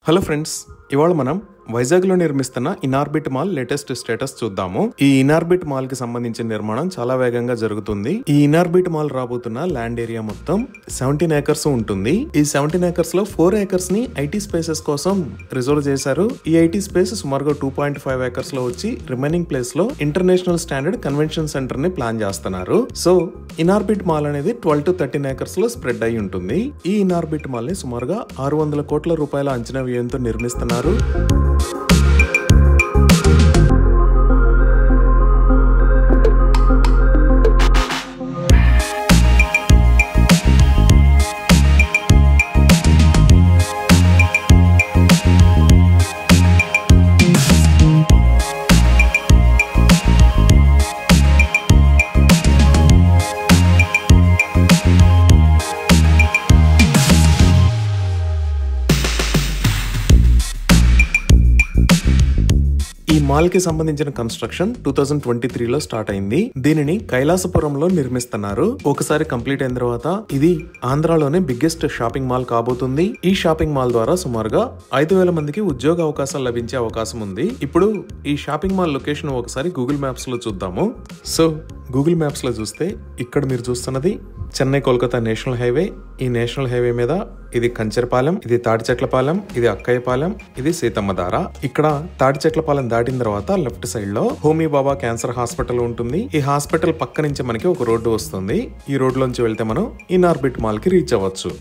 Hello friends, ఇవాళ మనం వైజాగ్లో నిర్మిస్తున్న ఇనార్బిట్ మాల్ లేటెస్ట్ స్టేటస్ చూద్దాము. ఈ ఇనార్బిట్ మాల్ కి సంబంధించిన నిర్మాణం చాలా వేగంగా జరుగుతుంది. ఈ ఇనార్బిట్ మాల్ రాబోతున్న ల్యాండ్ ఏరియా మొత్తం 17 ఏకర్స్ ఉంటుంది. ఈ 17 ఏకర్స్ లో 4 ఏకర్స్ ని ఐటీ స్పేసెస్ కోసం రిజర్వ్ చేశారు. ఈ ఐటీ స్పేస్ సుమారుగా 2.5 ఏకర్స్ లో వచ్చి రిమైనింగ్ ప్లేస్ లో ఇంటర్నేషనల్ స్టాండర్డ్ కన్వెన్షన్ సెంటర్ ని ప్లాన్ చేస్తున్నారు. సో ఇనార్బిట్ మాల్ అనేది 12 to 13 ఏకర్స్ లో స్ప్రెడ్ అయి ఉంటుంది. ఈ ఇనార్బిట్ మాల్ ని సుమారుగా 600 కోట్ల రూపాయల అంచనా వ్యయంతో నిర్మిస్తున్నారు. ఈ మాల్ కి సంబంధించిన కన్స్ట్రక్షన్ 2023లో స్టార్ట్ అయింది. దీనిని కైలాసపురంలో నిర్మిస్తున్నారు. ఒకసారి కంప్లీట్ అయిన తర్వాత ఇది ఆంధ్రాలోనే బిగ్గెస్ట్ షాపింగ్ మాల్ కాబోతుంది. ఈ షాపింగ్ మాల్ ద్వారా సుమారుగా 5,000 మందికి ఉద్యోగ అవకాశాలు లభించే అవకాశం ఉంది. ఇప్పుడు ఈ షాపింగ్ మాల్ లొకేషన్ ఒకసారి గూగుల్ మ్యాప్స్ లో చూద్దాము. సో గూగుల్ మ్యాప్స్ లో చూస్తే ఇక్కడ మీరు చూస్తున్నది చెన్నై కోల్కతా నేషనల్ హైవే. ఈ నేషనల్ హైవే మీద ఇది కంచెరపాలెం, ఇది తాటిచెట్లపాలెం, ఇది అక్కయ్యపాలెం, ఇది సీతమ్మధార. ఇక్కడ తాటిచెట్లపాలెం దాటిన తర్వాత లెఫ్ట్ సైడ్ లో హోమీ బాబా క్యాన్సర్ హాస్పిటల్ ఉంటుంది. ఈ హాస్పిటల్ పక్క నుంచి మనకి ఒక రోడ్డు వస్తుంది. ఈ రోడ్ లోంచి వెళ్తే మనం ఇనార్బిట్ మాల్ కి రీచ్ అవ్వచ్చు.